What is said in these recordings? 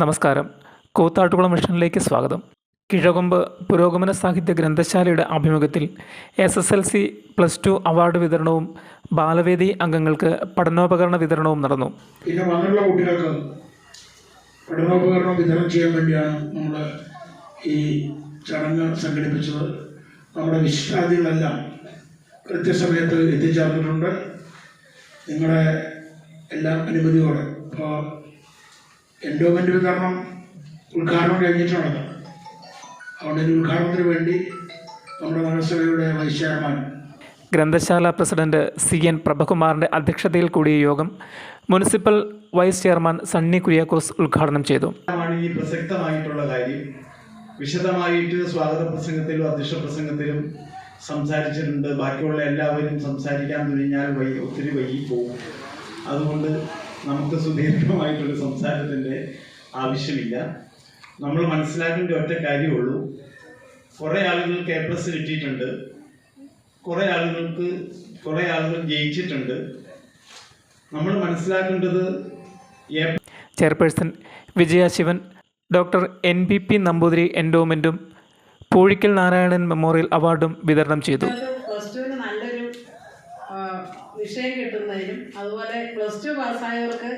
നമസ്കാരം. കൂത്താട്ടുകുളം മിഷനിലേക്ക് സ്വാഗതം. കിഴകൊമ്പ് പുരോഗമന സാഹിത്യ ഗ്രന്ഥശാലയുടെ ആഭിമുഖ്യത്തിൽ SSLC +2 അവാർഡ് വിതരണവും ബാലവേദി അംഗങ്ങൾക്ക് പഠനോപകരണ വിതരണവും നടന്നു. പിന്നെ വന്നുള്ള കുട്ടികൾക്ക് പഠനോപകരണം വിതരണം ചെയ്യാൻ വേണ്ടിയാണ് നമ്മൾ ഈ ചടങ്ങ് സംഘടിപ്പിച്ചത്. നമ്മുടെ വിശിഷ്ടാതിഥികളെല്ലാം കൃത്യസമയത്ത് എത്തിച്ചേർന്നിട്ടുണ്ട്. നിങ്ങളുടെ എല്ലാ അനുമതിയോടെ ഇപ്പോൾ എൻഡോമെൻ്റ് വിതരണം ഉദ്ഘാടനം കഴിഞ്ഞിട്ടുള്ളത്. അതുകൊണ്ട് ഉദ്ഘാടനത്തിന് വേണ്ടി നമ്മുടെ നഗരസഭയുടെ വൈസ് ചെയർമാൻ ഗ്രന്ഥശാല പ്രസിഡന്റ് CN പ്രഭകുമാറിൻ്റെ അധ്യക്ഷതയിൽ കൂടിയ യോഗം municipal vice chairman Sunny Kuriakose ഉദ്ഘാടനം ചെയ്തു. ഈ പ്രസക്തമായിട്ടുള്ള കാര്യം വിശദമായിട്ട് സ്വാഗത പ്രസംഗത്തിലും അധ്യക്ഷ പ്രസംഗത്തിലും സംസാരിച്ചിട്ടുണ്ട്. ബാക്കിയുള്ള എല്ലാവരും സംസാരിക്കാൻ തുനിഞ്ഞാൽ ഒത്തിരി വൈകിപ്പോകും. അതുകൊണ്ട് നമുക്ക് സുദീർഘമായിട്ടൊരു സംസാരത്തിൻ്റെ ആവശ്യമില്ല. നമ്മൾ മനസ്സിലാക്കേണ്ട ഒറ്റ കാര്യമുള്ളൂ, കുറേ ആളുകൾക്ക് A+ കിട്ടിയിട്ടുണ്ട്, കുറേ ആളുകൾ ജയിച്ചിട്ടുണ്ട്. നമ്മൾ മനസ്സിലാക്കേണ്ടത് chairperson Vijaya Shivan, doctor NBP Namboothiri എൻഡോമെൻറ്റും പൂഴിക്കൽ നാരായണൻ മെമ്മോറിയൽ അവാർഡും വിതരണം ചെയ്തു. +2 നല്ലൊരു വിഷയം കിട്ടുന്നതിനും അതുപോലെ +2 പാസ്സായവർക്ക്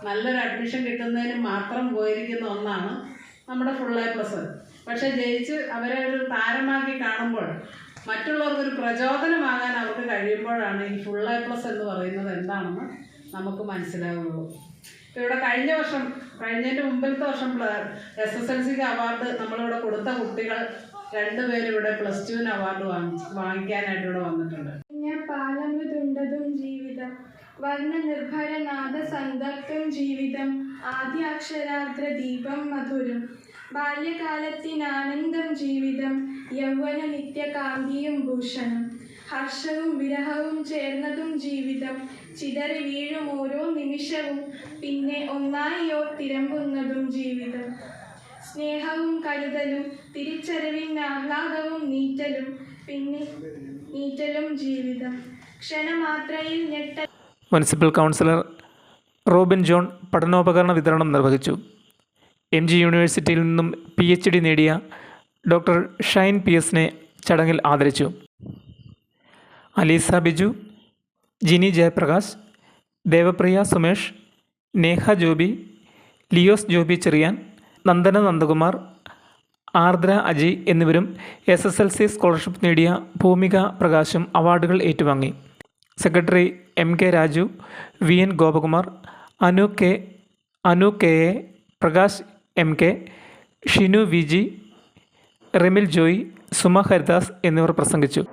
നല്ലൊരു അഡ്മിഷൻ കിട്ടുന്നതിനും മാത്രം പോയിരിക്കുന്ന ഒന്നാണ് നമ്മുടെ ഫുൾ A+. പക്ഷേ ജയിച്ച് അവരെ ഒരു താരമാക്കി കാണുമ്പോൾ മറ്റുള്ളവർക്കൊരു പ്രചോദനമാകാൻ അവർക്ക് കഴിയുമ്പോഴാണ് ഈ ഫുൾ A+ എന്ന് പറയുന്നത് എന്താണെന്ന് നമുക്ക് മനസ്സിലാവുള്ളൂ. ഇവിടെ കഴിഞ്ഞതിൻ്റെ മുമ്പിലത്തെ വർഷം SSLCക്ക് അവാർഡ് നമ്മളിവിടെ കൊടുത്ത കുട്ടികൾ 2 പേരും ഇവിടെ +2 അവാർഡ് വാങ്ങിക്കാനായിട്ട് ഇവിടെ വന്നിട്ടുണ്ട്. പാലമൃതുണ്ടതും ജീവിതം വർണ്ണനിർഭരനാഥ സന്തപ്തം ജീവിതം ആദ്യാക്ഷരാർദ്ര ദീപം മധുരം ബാല്യകാലത്തിനാനന്ദം ജീവിതം യൗവന നിത്യകാന്തിയും ഭൂഷണം ഹർഷവും വിരഹവും ചേർന്നതും ജീവിതം ചിതറി വീഴും ഓരോ നിമിഷവും പിന്നെ ഒന്നായിയോ തിരമ്പുന്നതും ജീവിതം സ്നേഹവും കരുതലും തിരിച്ചറിവിന് ആഹ്ലാദവും നീറ്റലും പിന്നെ നീറ്റലും ജീവിതം ക്ഷണമാത്രയിൽ മുനിസിപ്പൽ കൗൺസിലർ റോബിൻ ജോൺ പഠനോപകരണ വിതരണം നിർവഹിച്ചു. MG യൂണിവേഴ്സിറ്റിയിൽ നിന്നും PhD നേടിയ ഡോക്ടർ ഷൈൻ PS-നെ ചടങ്ങിൽ ആദരിച്ചു. അലീസ ബിജു, ജിനി ജയപ്രകാശ്, ദേവപ്രിയ സുമേഷ്, നേഹ ജോബി, ലിയോസ് ജോബി ചെറിയാൻ, നന്ദന നന്ദകുമാർ, ആർദ്ര അജി എന്നിവരും SSLC സ്കോളർഷിപ്പ് നേടിയ ഭൂമിക പ്രകാശും അവാർഡുകൾ ഏറ്റുവാങ്ങി. Secretary MK Raju, VN Gopakumar, Anu KA, Prakash MK, Shinu VG, Remil Joy, Suma Haridas എന്നിവർ പ്രസംഗിച്ചു.